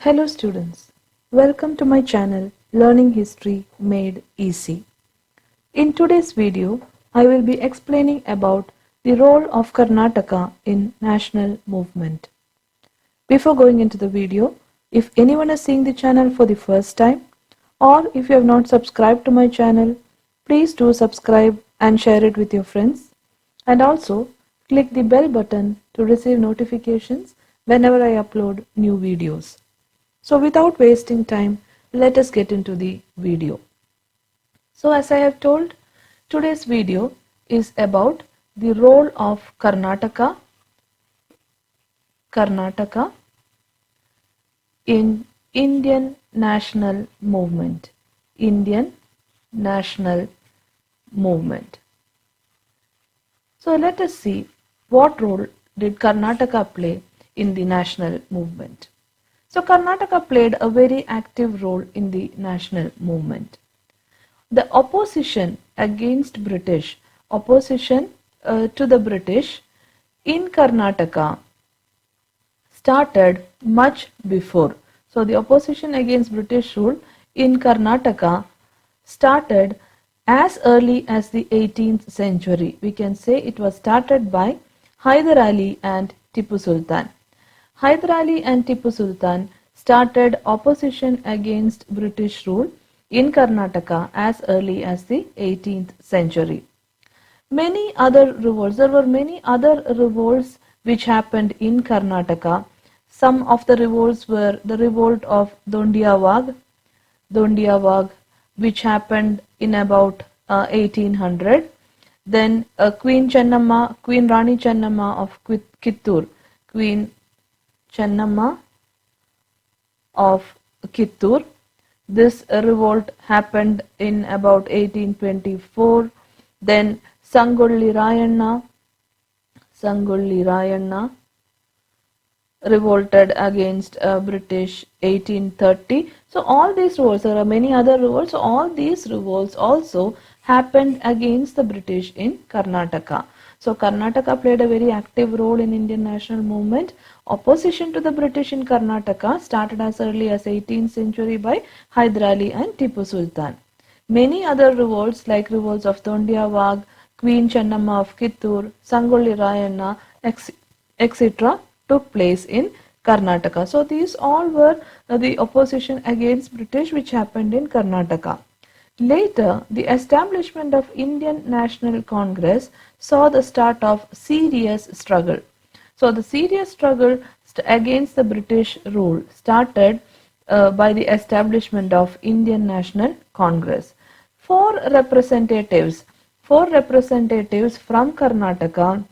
Hello students, welcome to my channel Learning History Made Easy. In today's video, I will be explaining about the role of Karnataka in national movement. Before going into the video, if anyone is seeing the channel for the first time or if you have not subscribed to my channel, please do subscribe and share it with your friends, and also click the bell button to receive notifications whenever I upload new videos. So without wasting time, let us get into the video. So as I have told, today's video is about the role of Karnataka in Indian national movement. Indian national movement. So let us see what role did Karnataka play in the national movement. So Karnataka played a very active role in the national movement. The opposition against British, opposition to the British in Karnataka started much before. So the opposition against British rule in Karnataka started as early as the 18th century. We can say it was started by Hyder Ali and Tipu Sultan. Hyder Ali and Tipu Sultan started opposition against British rule in Karnataka as early as the 18th century. There were many other revolts which happened in Karnataka. Some of the revolts were the revolt of Dondiya Wagh, which happened in about 1800. Then Queen Rani Chennamma of Kittur, Queen Chennamma of Kittur. This revolt happened in about 1824. Then Sangolli Rayanna revolted against British 1830. So all these revolts, there are many other revolts, so all these revolts also happened against the British in Karnataka. So Karnataka played a very active role in Indian national movement. Opposition to the British in Karnataka started as early as 18th century by Hyder Ali and Tipu Sultan. Many other revolts like revolts of Dondiya Wagh, Queen Chennamma of Kittur, Sangolli Rayanna, etc. took place in Karnataka. So these all were the opposition against British which happened in Karnataka. Later, the establishment of Indian National Congress saw the start of serious struggle. So the serious struggle against the British rule started by the establishment of Indian National Congress. Four representatives from Karnataka,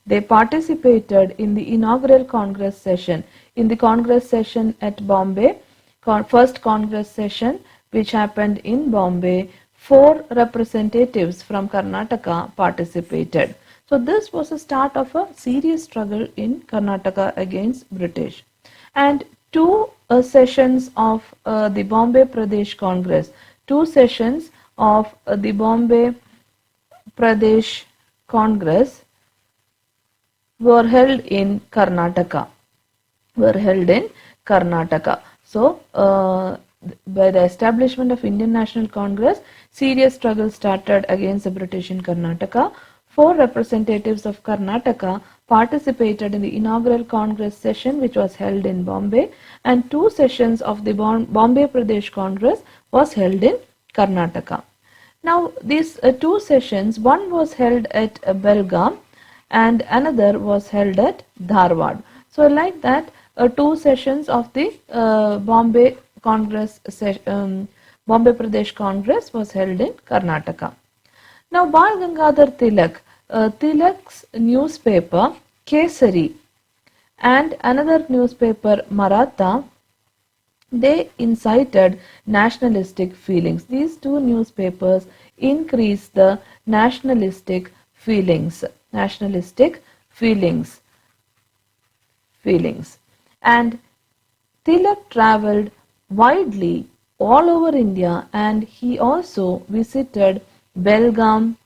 they participated in the inaugural Congress session. In the Congress session at Bombay, first Congress session which happened in Bombay, 4 representatives from Karnataka participated. So this was the start of a serious struggle in Karnataka against British. And 2 sessions of the Bombay Pradesh Congress, 2 sessions of the Bombay Pradesh Congress were held in Karnataka. So, by the establishment of Indian National Congress, serious struggle started against the British in Karnataka. 4 representatives of Karnataka participated in the inaugural Congress session which was held in Bombay, and 2 sessions of the Bombay Pradesh Congress was held in Karnataka. Now these 2 sessions, one was held at Belgaum and another was held at Dharwad. So like that, 2 sessions of the Bombay Pradesh Congress was held in Karnataka. Now Bal Gangadhar Tilak's newspaper Kesari and another newspaper Maratha, they incited nationalistic feelings. These 2 newspapers increased the nationalistic feelings. And Tilak travelled widely all over India, and he also visited Belgaum,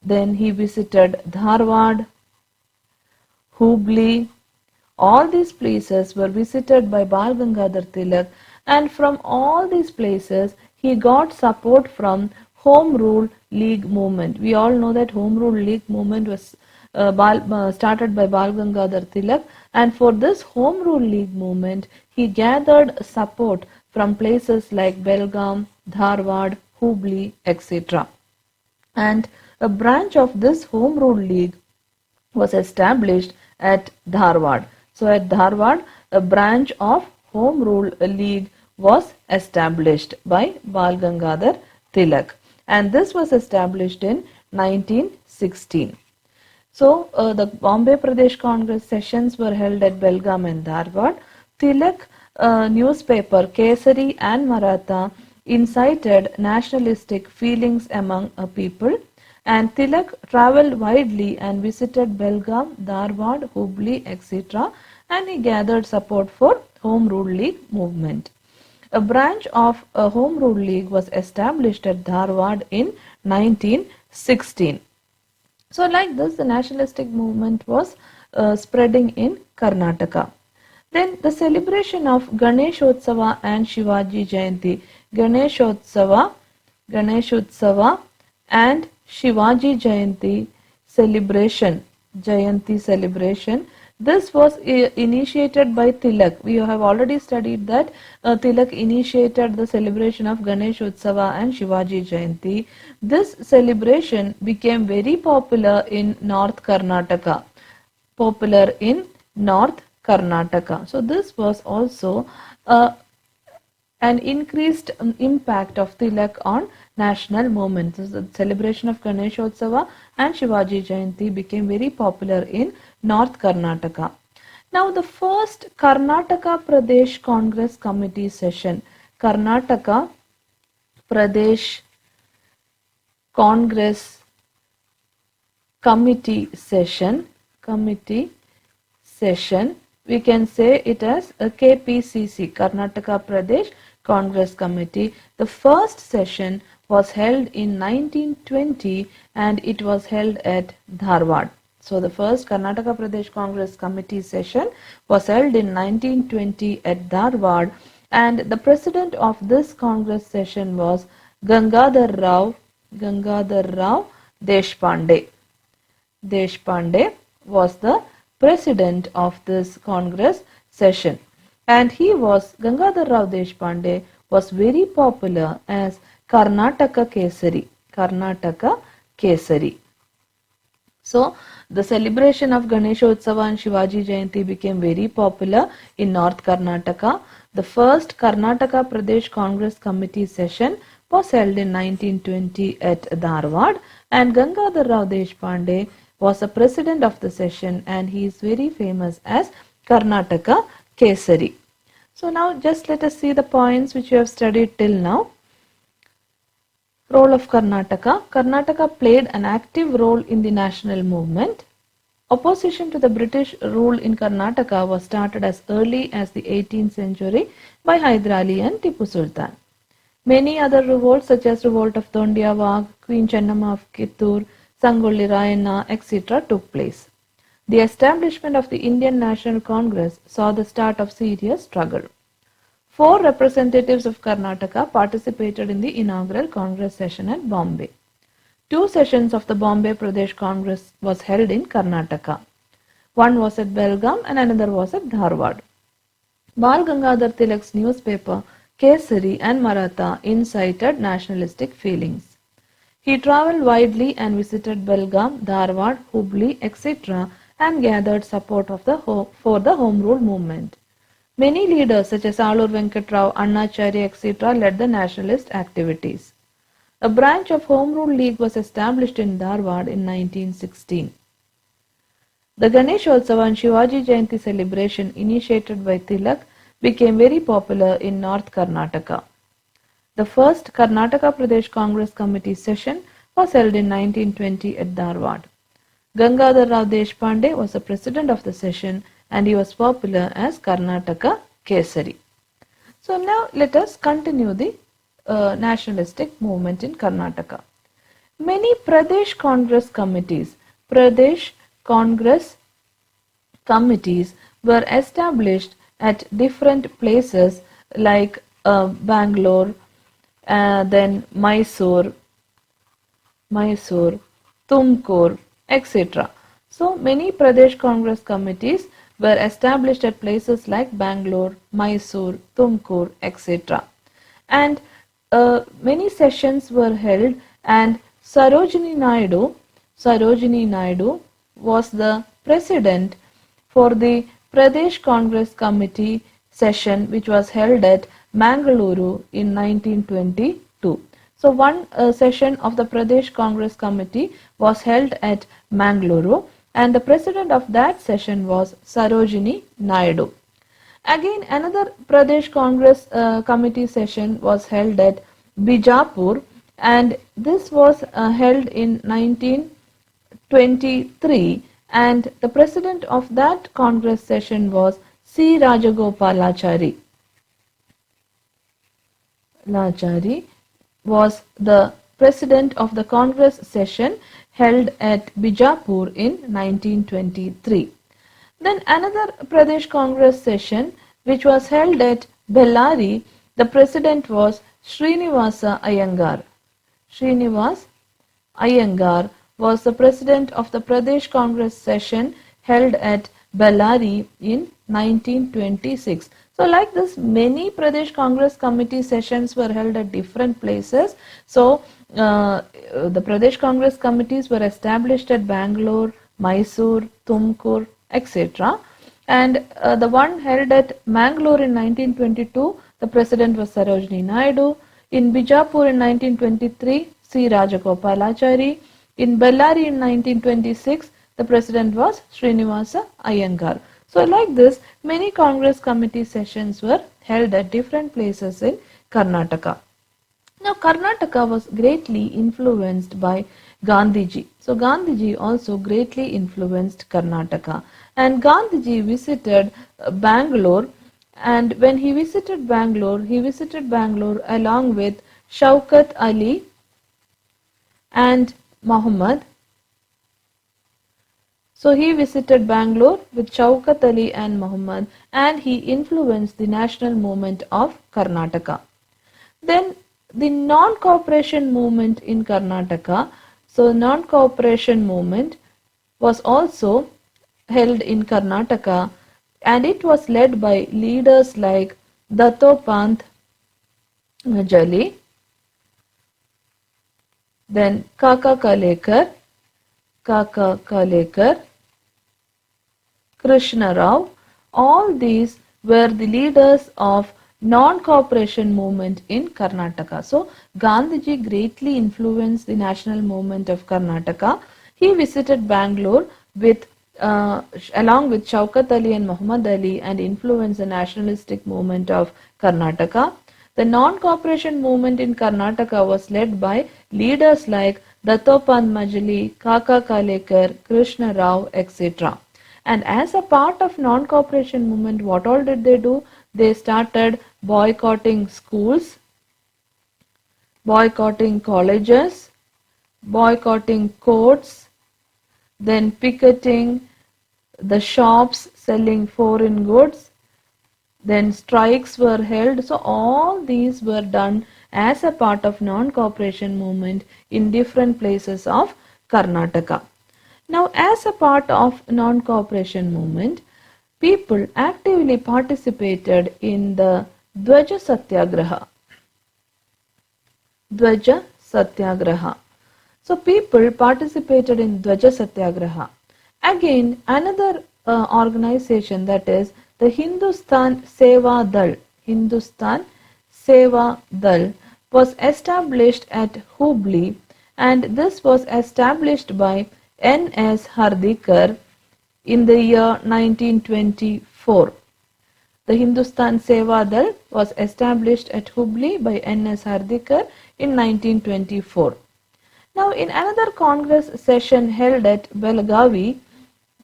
then he visited Dharwad, Hubli, All these places were visited by Bal Gangadhar Tilak, and from all these places he got support from Home Rule League movement. We all know that Home Rule League movement was started by Bal Gangadhar Tilak, and for this Home Rule League movement he gathered support from places like Belgaum, Dharwad, Hubli, etc. And a branch of this Home Rule League was established at Dharwad. So at Dharwad, a branch of Home Rule League was established by Bal Gangadhar Tilak, and this was established in 1916. So the Bombay Pradesh Congress sessions were held at Belgaum and Dharwad. Tilak newspaper Kesari and Maratha incited nationalistic feelings among people, and Tilak travelled widely and visited Belgaum, Dharwad, Hubli, etc., and he gathered support for Home Rule League movement. A branch of a Home Rule League was established at Dharwad in 1916. So like this, the nationalistic movement was spreading in Karnataka. Then the celebration of Ganeshotsava and Shivaji Jayanti. Ganeshotsava and Shivaji Jayanti celebration, this was initiated by Tilak. We have already studied that Tilak initiated the celebration of Ganeshotsava and Shivaji Jayanti. This celebration became very popular in North Karnataka. So this was also an increased impact of Tilak on national movements. The celebration of Ganeshotsava and Shivaji Jayanti became very popular in North Karnataka. Now the first Karnataka Pradesh Congress Committee session, Karnataka Pradesh Congress Committee session, we can say it as a KPCC, Karnataka Pradesh Congress Committee. The first session was held in 1920 and it was held at Dharwad. So the first Karnataka Pradesh Congress Committee session was held in 1920 at Dharwad, and the president of this Congress session was Gangadhar Rao Deshpande. Deshpande was the president of this Congress session, and Gangadhar Rao Deshpande was very popular as Karnataka Kesari. So the celebration of Ganeshotsava and Shivaji Jayanti became very popular in North Karnataka. The first Karnataka Pradesh Congress Committee session was held in 1920 at Dharwad, and Gangadhar Rao Deshpande was the president of the session, and he is very famous as Karnataka Kesari. So now just let us see the points which we have studied till now. Role of Karnataka. Karnataka played an active role in the national movement. Opposition to the British rule in Karnataka was started as early as the 18th century by Hyder Ali and Tipu Sultan. Many other revolts such as revolt of Thondiavag, Queen Chennamma of Kittur, Sangolli Rayanna, etc. took place. The establishment of the Indian National Congress saw the start of serious struggle. 4 representatives of Karnataka participated in the inaugural Congress session at Bombay. 2 sessions of the Bombay Pradesh Congress was held in Karnataka. One was at Belgaum and another was at Dharwad. Bal Gangadhar Tilak's newspaper Kesari and Maratha incited nationalistic feelings. He travelled widely and visited Belgaum, Dharwad, Hubli, etc. and gathered support for the Home Rule movement. Many leaders such as Alur Venkatrao, Annacharya, etc. led the nationalist activities. A branch of Home Rule League was established in Dharwad in 1916. The Ganeshotsava and Shivaji Jayanti celebration initiated by Tilak became very popular in North Karnataka. The first Karnataka Pradesh Congress Committee session was held in 1920 at Dharwad. Gangadhar Rao Deshpande was the president of the session, and he was popular as Karnataka Kesari. So now let us continue the nationalistic movement in Karnataka. Many Pradesh Congress committees were established at different places like Bangalore, then Mysore, Tumkur, etc. So many Pradesh Congress committees were established at places like Bangalore, Mysore, Tumkur, etc. And many sessions were held, and Sarojini Naidu was the president for the Pradesh Congress Committee session, which was held at Mangaluru in 1922. So one session of the Pradesh Congress Committee was held at Mangaluru, and the president of that session was Sarojini Naidu. Again, another Pradesh Congress committee session was held at Bijapur, and this was held in 1923, and the president of that Congress session was C. Rajagopalachari. Lachari was the president of the Congress session held at Bijapur in 1923. Then another Pradesh Congress session which was held at Bellary, the president was Srinivasa Iyengar. Srinivas Iyengar was the president of the Pradesh Congress session held at Bellary in 1926. So like this, many Pradesh Congress committee sessions were held at different places. So the Pradesh Congress committees were established at Bangalore, Mysore, Tumkur, etc. And the one held at Mangalore in 1922, the president was Sarojini Naidu. In Bijapur in 1923, C. Rajagopalachari. In Bellary in 1926, the president was Srinivasa Iyengar. So like this, many Congress committee sessions were held at different places in Karnataka. Now Karnataka was greatly influenced by Gandhiji. So Gandhiji also greatly influenced Karnataka, and Gandhiji visited Bangalore, and when he visited Bangalore along with Shaukat Ali and Muhammad. So he visited Bangalore with Shaukat Ali and Muhammad, and he influenced the national movement of Karnataka. Then the non-cooperation movement in Karnataka. So non-cooperation movement was also held in Karnataka, and it was led by leaders like Dattopant Majali, then Kaka Kalekar, Krishna Rao. All these were the leaders of non-cooperation movement in Karnataka. So Gandhiji greatly influenced the national movement of Karnataka. He visited Bangalore with along with Shaukat Ali and Muhammad Ali, and influenced the nationalistic movement of Karnataka. The non-cooperation movement in Karnataka was led by leaders like Dattopant Majali, Kaka Kalekar, Krishna Rao, etc. And as a part of non-cooperation movement, what all did they do? They started boycotting schools, boycotting colleges, boycotting courts, then picketing the shops selling foreign goods, then strikes were held. So all these were done as a part of non-cooperation movement in different places of Karnataka. Now, as a part of non-cooperation movement, people actively participated in the Dwaja Satyagraha. Dwaja Satyagraha. So people participated in Dwaja Satyagraha. Again, another organization, that is the Hindustan Seva Dal. Hindustan Seva Dal was established at Hubli, and this was established by N.S. Hardikar in the year 1924. The Hindustan Seva Dal was established at Hubli by N.S. Hardikar in 1924. Now, in another Congress session held at Belagavi,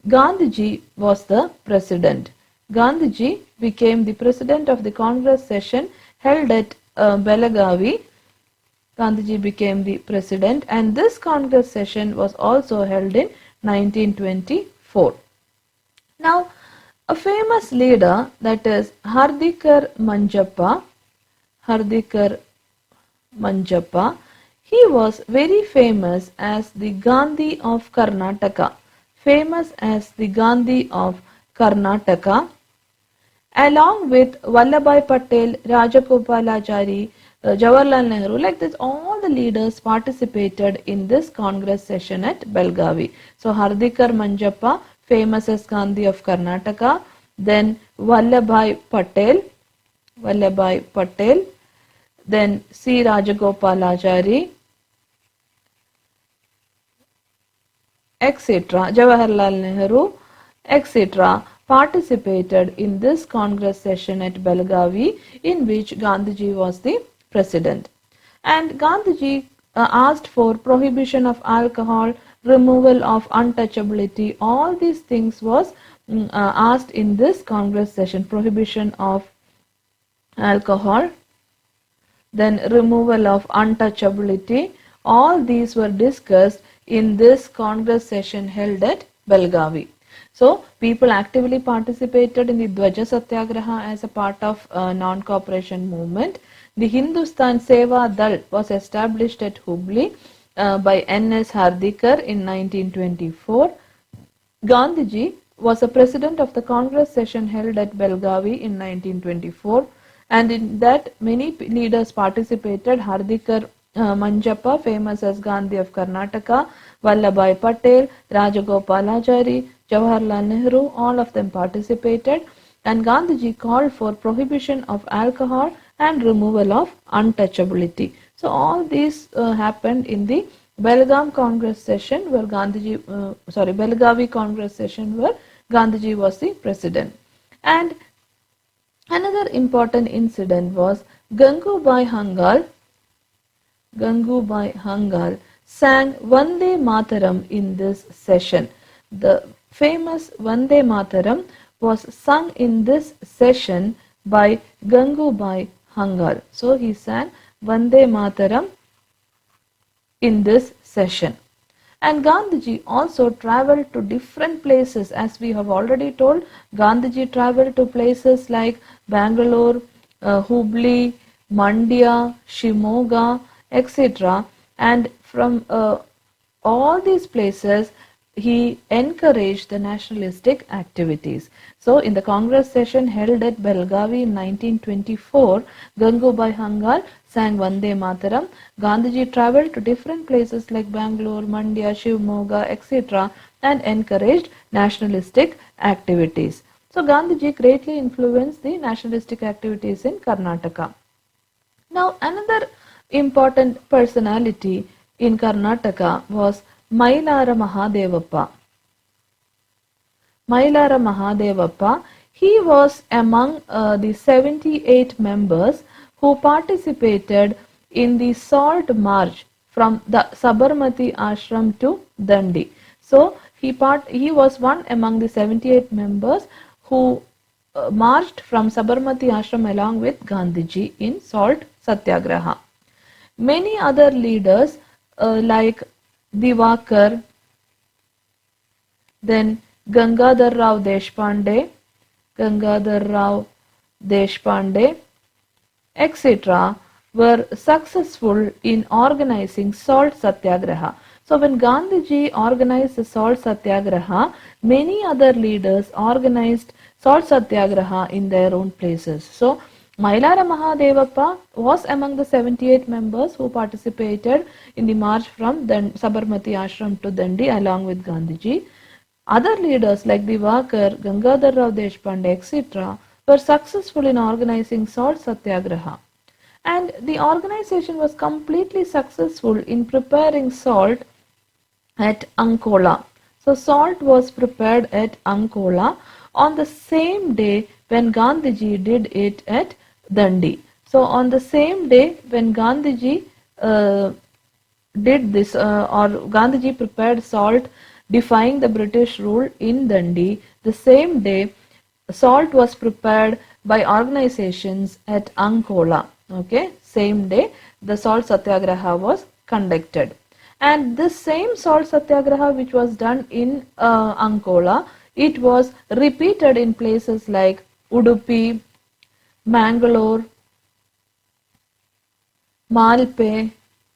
Gandhiji was the president. Gandhiji became the president of the Congress session held at Belagavi. Gandhiji became the president, and this Congress session was also held in 1924. Now, A famous leader, that is Hardikar Manjappa, Hardikar Manjappa, he was very famous as the Gandhi of Karnataka, famous as the Gandhi of Karnataka, along with Vallabhai Patel, Rajagopalachari, Jawaharlal Nehru, like this, all the leaders participated in this Congress session at Belgavi. So Hardikar Manjappa, famous as Gandhi of Karnataka, then Vallabhai Patel, then C. Rajagopalachari, etc., Jawaharlal Nehru, etc., participated in this Congress session at Belgavi, in which Gandhiji was the president. And Gandhiji asked for prohibition of alcohol, removal of untouchability. All these things was asked in this Congress session. Prohibition of alcohol, then removal of untouchability. All these were discussed in this Congress session held at Belgavi. So, people actively participated in the Dwaja Satyagraha as a part of non-cooperation movement. The Hindustan Seva Dal was established at Hubli by N.S. Hardikar in 1924. Gandhiji was a president of the Congress session held at Belgavi in 1924, and in that many leaders participated. Hardikar Manjappa, famous as Gandhi of Karnataka, Vallabhai Patel, Rajagopalachari, Jawaharlal Nehru, all of them participated, and Gandhiji called for prohibition of alcohol and removal of untouchability. So all these happened in the Belgaum Congress session where Belgavi Congress session where Gandhiji was the president. And another important incident was Gangubai Hangal sang Vande Mataram in this session. The famous Vande Mataram was sung in this session by Gangubai Hangal. So he sang Vande Mataram in this session. And Gandhiji also travelled to different places. As we have already told, Gandhiji travelled to places like Bangalore, Hubli, Mandya, Shimoga, etc. And from all these places, he encouraged the nationalistic activities. So, in the Congress session held at Belgavi in 1924, Gangubai Hangal sang Vande Mataram. Gandhiji travelled to different places like Bangalore, Mandya, Shimoga, etc. and encouraged nationalistic activities. So, Gandhiji greatly influenced the nationalistic activities in Karnataka. Now, another important personality in Karnataka was Mailara Mahadevappa. Mailara Mahadevappa, he was among the 78 members who participated in the salt march from the Sabarmati ashram to Dandi. So he was one among the 78 members who marched from Sabarmati ashram along with Gandhiji in salt satyagraha. Many other leaders like Divakar, then Gangadhar Rao Deshpande, etc. were successful in organizing salt satyagraha. So when Gandhiji organized the salt satyagraha, many other leaders organized salt satyagraha in their own places. So Mailara Mahadevappa was among the 78 members who participated in the march from Sabarmati ashram to Dandi along with Gandhiji. Other leaders like Divakar, Gangadhar Rao Deshpande, etc. were successful in organizing salt satyagraha. And the organization was completely successful in preparing salt at Ankola. So salt was prepared at Ankola on the same day when Gandhiji did it at Dandi. So on the same day when Gandhiji did this or Gandhiji prepared salt defying the British rule in Dandi, the same day salt was prepared by organizations at Ankola. Okay, same day the salt satyagraha was conducted. And this same salt satyagraha which was done in Ankola it was repeated in places like Udupi, Mangalore, Malpe,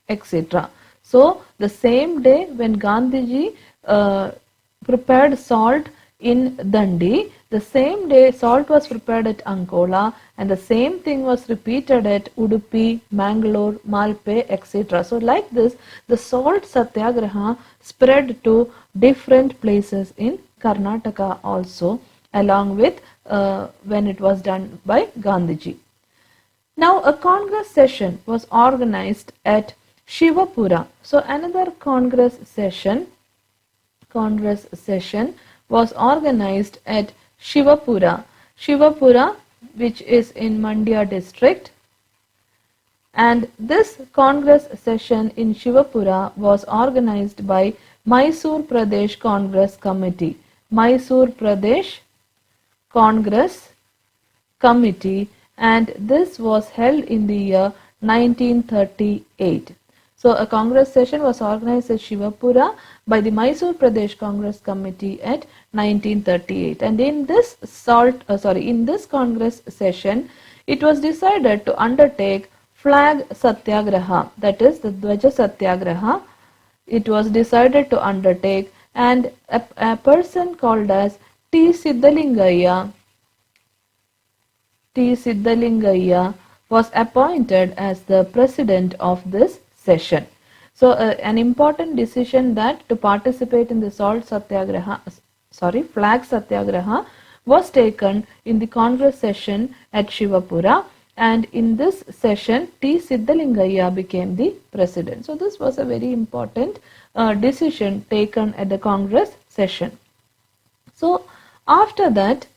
etc. So the same day when Gandhiji prepared salt in Dandi, the same day salt was prepared at Ankola, and the same thing was repeated at Udupi, Mangalore, Malpe, etc. So like this, the salt satyagraha spread to different places in Karnataka also, along with when it was done by Gandhiji. Now a Congress session was organized at Shivapura. So another Congress session was organized at Shivapura. Shivapura, which is in Mandya district. And this Congress session in Shivapura was organized by Mysore Pradesh Congress Committee. Mysore Pradesh Congress Committee, and this was held in the year 1938. So a Congress session was organized at Shivapura by the Mysore Pradesh Congress Committee at 1938, and in this Congress session it was decided to undertake flag satyagraha, that is the Dwaja satyagraha. It was decided to undertake, and a person called as T. Siddhalingayya was appointed as the president of this session. So an important decision that to participate in the flag satyagraha was taken in the Congress session at Shivapura, and in this session T. Siddhalingayya became the president. So this was a very important decision taken at the Congress session. So after that,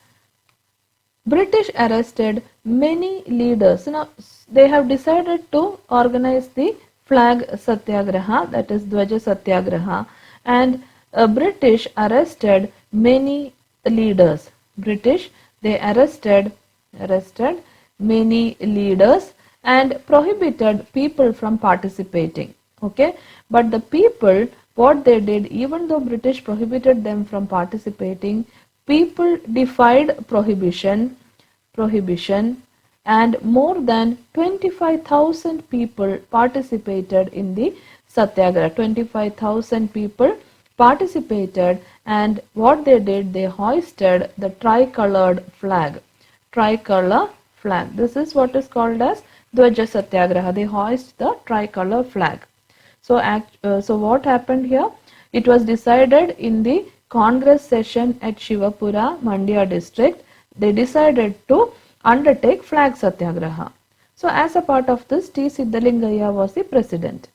British arrested many leaders. Now they have decided to organize the flag satyagraha, that is Dwaja satyagraha, and British arrested many leaders. They arrested many leaders and prohibited people from participating. Okay, but the people, what they did, even though British prohibited them from participating, people defied prohibition, and more than 25,000 people participated in the satyagraha. 25,000 people participated, and what they did, they hoisted the tricolored flag. This is what is called as Dwaja satyagraha. They hoist the tricolor flag. So what happened here? It was decided in the Congress session at Shivapura, Mandya district. They decided to undertake flag satyagraha. So as a part of this, T. Siddhalingayya was the president,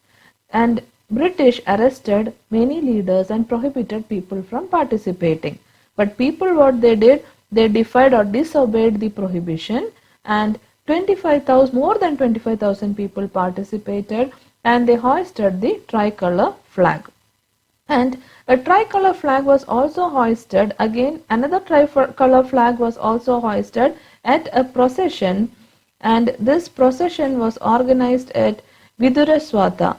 and British arrested many leaders and prohibited people from participating. But people, what they did, they defied or disobeyed the prohibition, and more than 25,000 people participated, and they hoisted the tricolor flag. And a tricolor flag was also hoisted, again another tricolor flag was also hoisted at a procession, and this procession was organized at Vidurashwata.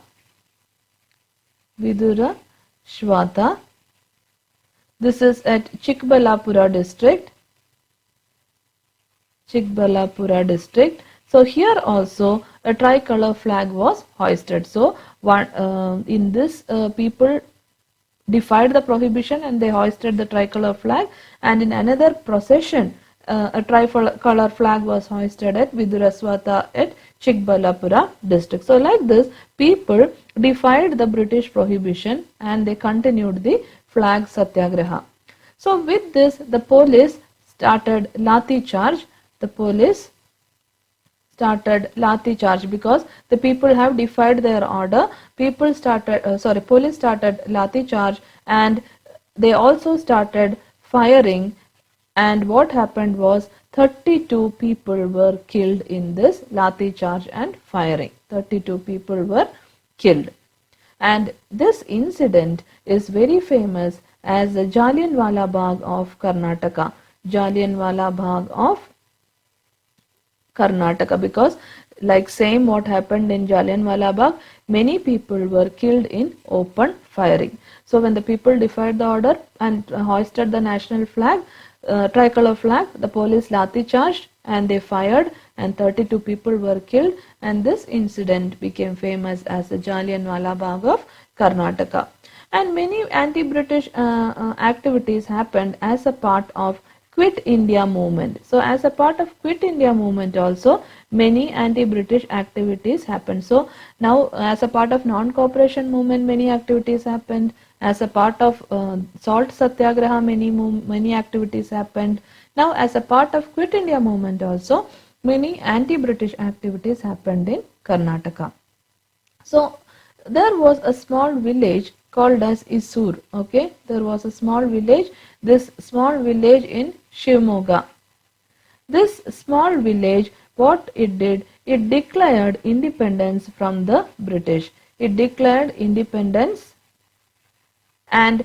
This is at Chikbalapura district. So here also a tricolor flag was hoisted. So in this people defied the prohibition and they hoisted the tricolor flag, and in another procession a tricolor flag was hoisted at Viduraswata at Chikbalapura district. So like this, people defied the British prohibition and they continued the flag satyagraha. So with this, the police started lathi charge. Police started because the people have defied their order. Police started lathi charge, and they also started firing, and what happened was 32 people were killed in this lathi charge and firing. 32 people were killed, and this incident is very famous as the Jallianwala Bagh of Karnataka. Jallianwala Bagh of Karnataka, because like same what happened in Jallianwala Bagh, many people were killed in open firing. So when the people defied the order and hoisted the national flag, tricolor flag, the police lathi charged and they fired and 32 people were killed, and this incident became famous as the Jallianwala Bagh of Karnataka. And many anti-British activities happened as a part of Quit India movement. So as a part of Quit India movement also, many anti-British activities happened. So now as a part of non-cooperation movement, many activities happened. As a part of salt satyagraha, many activities happened. Now as a part of Quit India movement also, many anti-British activities happened in Karnataka. So there was a small village called as Isur. Okay, there was a small village. This small village in Shivamogga. This small village, what it did, it declared independence from the British. It declared independence, and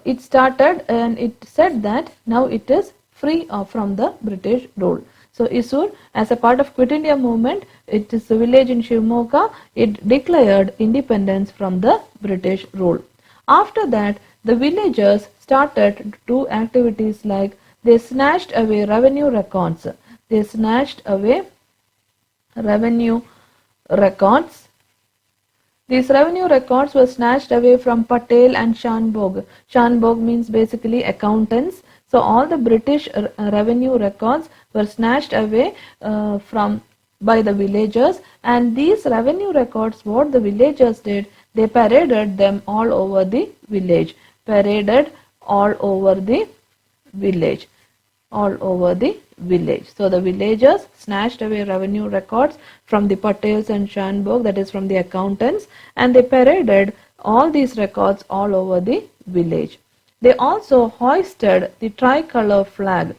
it started and it said that now it is free from the British rule. So Isur, as a part of Quit India movement, it is a village in Shivamogga, it declared independence from the British rule. After that, the villagers started to do activities like they snatched away revenue records. They snatched away revenue records. These revenue records were snatched away from Patel and Shanbhog. Shanbhog means basically accountants. So all the British revenue records were snatched away by the villagers, and these revenue records, what the villagers did, they paraded them all over the village. Paraded all over the village. All over the village. So the villagers snatched away revenue records from the Patels and Shanbhog, that is from the accountants, and they paraded all these records all over the village. They also hoisted the tricolour flag.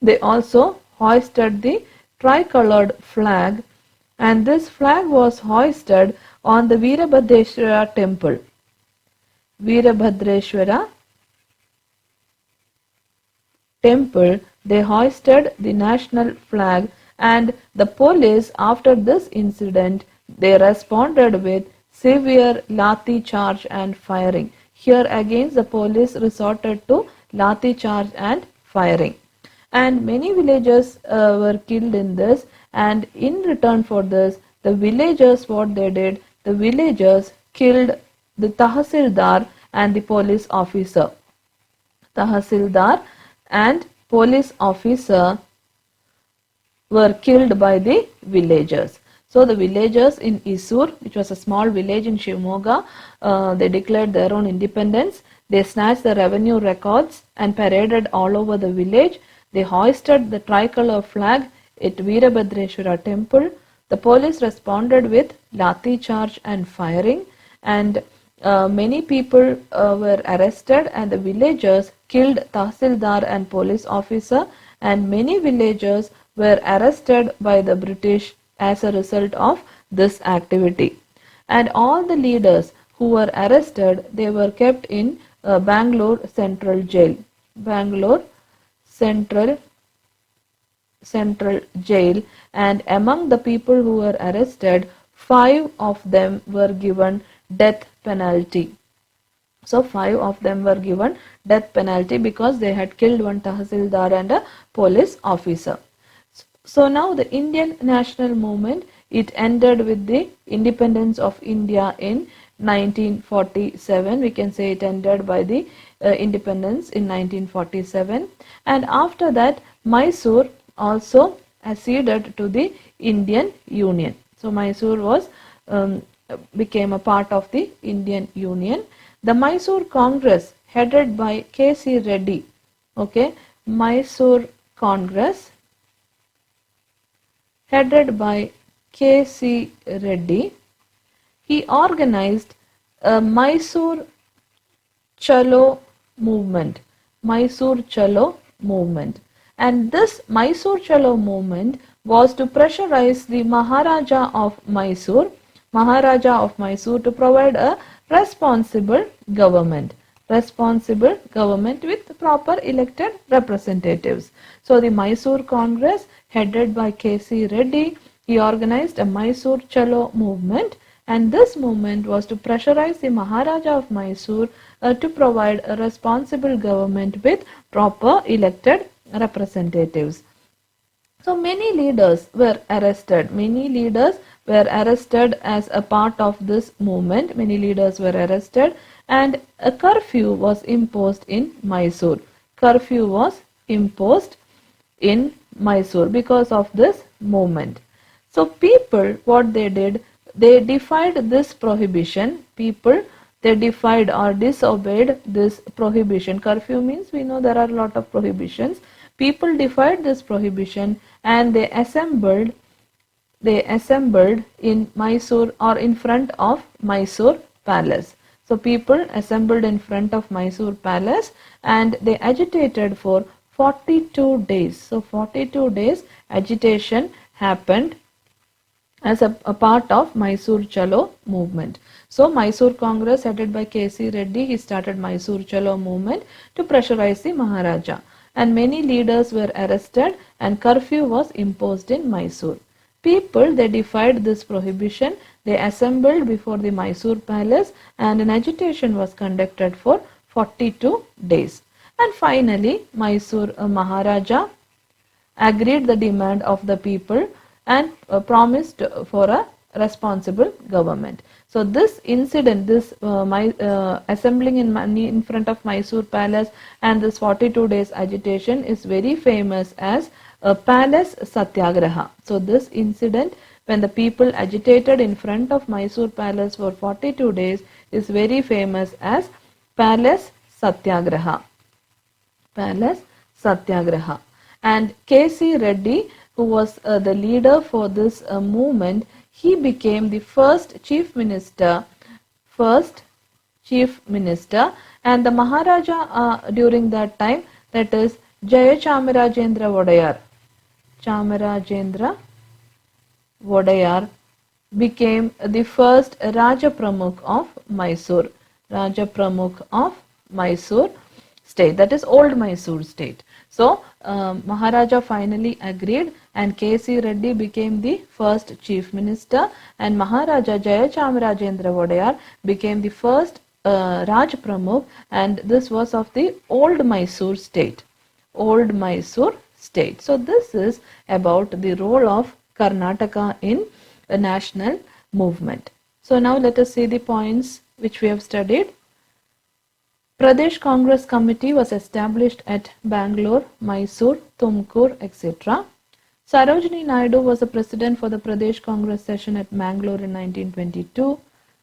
They also hoisted the tricolored flag, and this flag was hoisted on the Veerabhadreshwara temple. Veerabhadreshwara temple, they hoisted the national flag, and the police, after this incident, they responded with severe lathi charge and firing. Here again the police resorted to lathi charge and firing, and many villagers were killed in this, and in return for this, the villagers, what they did, the villagers killed the Tahsildar and the police officer. Tahsildar and police officer were killed by the villagers. So the villagers in Isur, which was a small village in Shivamogga, they declared their own independence. They snatched the revenue records and paraded all over the village. They hoisted the tricolour flag at Veerabhadreshwara temple. The police responded with lathi charge and firing, and many people were arrested, and the villagers killed Tahsildar and police officer, and many villagers were arrested by the British as a result of this activity. And all the leaders who were arrested, they were kept in Bangalore Central Jail. Bangalore Central Jail, and among the people who were arrested, 5 of them were given death penalty. So 5 of them were given death penalty because they had killed one Tahsildar and a police officer. So now the Indian national movement, it ended with the independence of India in 1947. We can say it ended by the independence in 1947, and after that Mysore also acceded to the Indian Union. So Mysore was became a part of the Indian Union. The Mysore Congress, headed by K.C. Reddy, okay, Mysore Congress headed by K.C. Reddy, he organized a Mysore Chalo movement. Mysore Chalo movement. And this Mysore Chalo movement was to pressurize the Maharaja of Mysore to provide a responsible government. responsible government with proper elected representatives. So the Mysore Congress, headed by K.C. Reddy, he organized a Mysore Chalo movement, and this movement was to pressurize the Maharaja of Mysore to provide a responsible government with proper elected representatives. So many leaders were arrested. Many leaders were arrested as a part of this movement. Many leaders were arrested, and a curfew was imposed in Mysore. Curfew was imposed in Mysore because of this movement. So people, what they did, they defied this prohibition. People, they defied or disobeyed this prohibition. Curfew means we know there are a lot of prohibitions. People defied this prohibition and they assembled in Mysore or in front of Mysore Palace. So people assembled in front of Mysore Palace and they agitated for 42 days. So 42 days agitation happened as a part of Mysore Chalo movement. So Mysore Congress, headed by K.C. Reddy, he started Mysore Chalo movement to pressurize the Maharaja, and many leaders were arrested and curfew was imposed in Mysore. People, they defied this prohibition. They assembled before the Mysore Palace and an agitation was conducted for 42 days. And finally, Mysore Maharaja agreed the demand of the people and promised for a responsible government. So this incident, this assembling in front of Mysore Palace and this 42 days agitation is very famous as Palace Satyagraha. So this incident, when the people agitated in front of Mysore Palace for 42 days, is very famous as Palace Satyagraha. Palace Satyagraha. And K.C. Reddy, who was the leader for this movement, he became the first chief minister, and the Maharaja during that time, that is Jayachamrajendra Vodayar became the first Raja Pramukh of Mysore. Raja Pramukh of Mysore state, that is old Mysore state. So Maharaja finally agreed and K.C. Reddy became the first chief minister and Maharaja Jayachamrajendra Vodayar became the first Raj Pramukh, and this was of the old Mysore state. Old Mysore state. So this is about the role of Karnataka in a national movement. So now let us see the points which we have studied. Pradesh Congress Committee was established at Bangalore, Mysore, Tumkur, etc. Sarojini Naidu was the president for the Pradesh Congress session at Bangalore in 1922.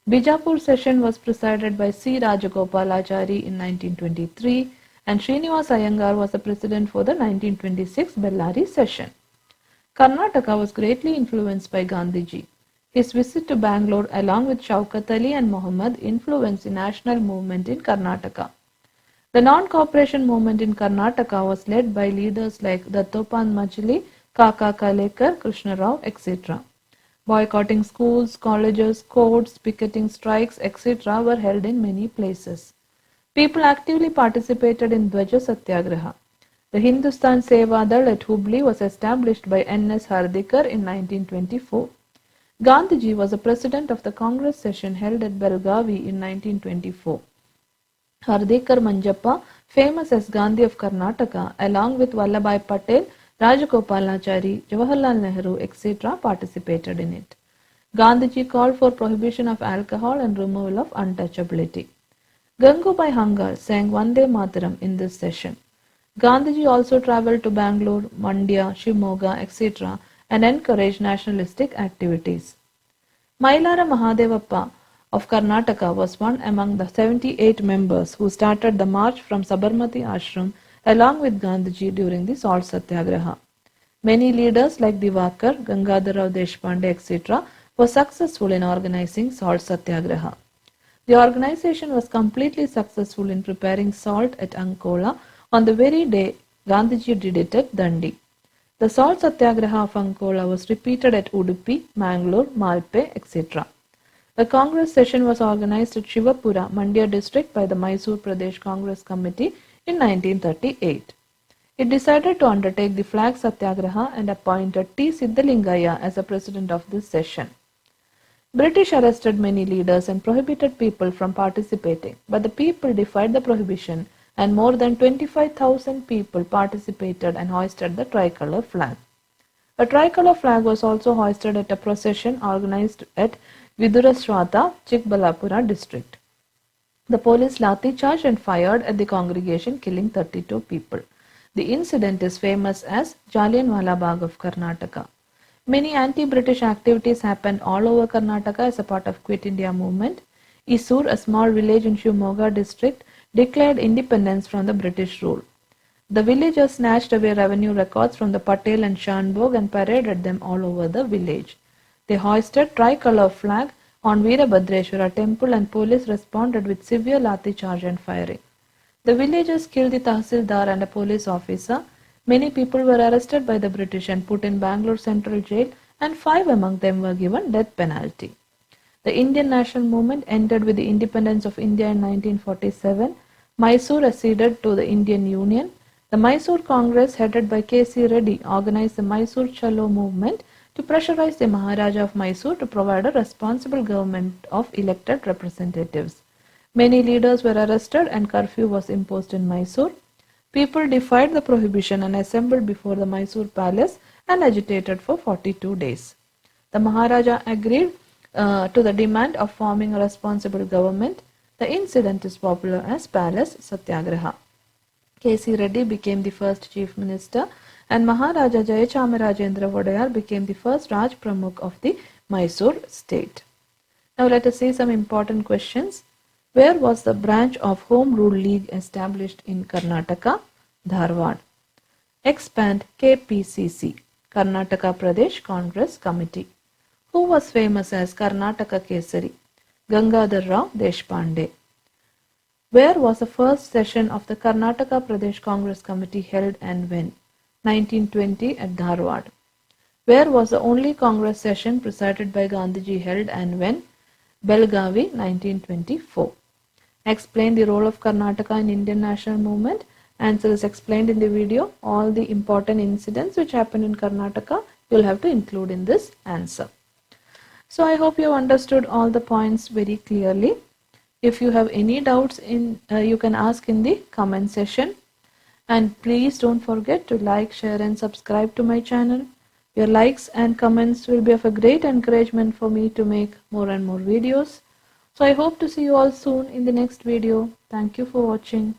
Bijapur session was presided by C. Rajagopalachari in 1923 and Srinivas Iyengar was the president for the 1926 Bellary session. Karnataka was greatly influenced by Gandhiji. His visit to Bangalore along with Shaukat Ali and Muhammad influenced the national movement in Karnataka. The non-cooperation movement in Karnataka was led by leaders like Dattopan Majli, Kaka Kalekar, Krishna Rao, etc. Boycotting schools, colleges, courts, picketing strikes, etc. were held in many places. People actively participated in Dwaja Satyagraha. The Hindustan Seva Dal at Hubli was established by N.S. Hardikar in 1924. Gandhiji was the president of the Congress session held at Belgavi in 1924. Hardikar Manjappa, famous as Gandhi of Karnataka, along with Vallabhai Patel, Rajagopalachari, Jawaharlal Nehru, etc. participated in it. Gandhiji called for prohibition of alcohol and removal of untouchability. Gangubai Hangal sang Vande Mataram in this session. Gandhiji also travelled to Bangalore, Mandya, Shimoga, etc. and encouraged nationalistic activities. Mailara Mahadevappa of Karnataka was one among the 78 members who started the march from Sabarmati Ashram along with Gandhiji during the Salt Satyagraha. Many leaders like Divakar, Gangadharrao Deshpande, etc. were successful in organizing Salt Satyagraha. The organization was completely successful in preparing salt at Ankola on the very day Gandhiji did it at Dandi. The Salt Satyagraha of Ankola was repeated at Udupi, Mangalore, Malpe, etc. The Congress session was organized at Shivapura, Mandya district by the Mysore Pradesh Congress Committee in 1938. It decided to undertake the flag satyagraha and appointed T. Siddhalingaya as the president of this session. British arrested many leaders and prohibited people from participating, but the people defied the prohibition and more than 25,000 people participated and hoisted the tricolour flag. A tricolour flag was also hoisted at a procession organized at Viduraswata, Chikbalapura district. The police lathi charged and fired at the congregation, killing 32 people. The incident is famous as Jallianwala Bagh of Karnataka. Many anti-British activities happened all over Karnataka as a part of Quit India movement. Isur, a small village in Shivamogga district, declared independence from the British rule. The villagers snatched away revenue records from the Patel and Shanbhog and paraded them all over the village. They hoisted tricolour flag on Veerabhadreshwara temple and police responded with severe lathi charge and firing. The villagers killed the Tahsildar and a police officer. Many people were arrested by the British and put in Bangalore Central Jail, and 5 among them were given death penalty. The Indian national movement ended with the independence of India in 1947. Mysore acceded to the Indian Union. The Mysore Congress, headed by K.C. Reddy, organized the Mysore Chalo movement to pressurize the Maharaja of Mysore to provide a responsible government of elected representatives. Many leaders were arrested and curfew was imposed in Mysore. People defied the prohibition and assembled before the Mysore palace and agitated for 42 days. The Maharaja agreed to the demand of forming a responsible government. The incident is popular as Palace Satyagraha. K.C. Reddy became the first chief minister and Maharaja Jayachamarajendra Wadayar became the first Raj Pramukh of the Mysore state. Now let us see some important questions. Where was the branch of Home Rule League established in Karnataka? Dharwad. Expand KPCC, Karnataka Pradesh Congress Committee. Who was famous as Karnataka Kesari? Gangadhar Rao Deshpande. Where was the first session of the Karnataka Pradesh Congress Committee held and when? 1920 at Dharwad. Where was the only Congress session presided by Gandhiji held and when? Belgavi, 1924. Explain the role of Karnataka in Indian national movement. Answer is explained in the video. All the important incidents which happened in Karnataka you will have to include in this answer. So I hope you have understood all the points very clearly. If you have any doubts you can ask in the comment section. And please don't forget to like, share and subscribe to my channel. Your likes and comments will be of a great encouragement for me to make more and more videos. So I hope to see you all soon in the next video. Thank you for watching.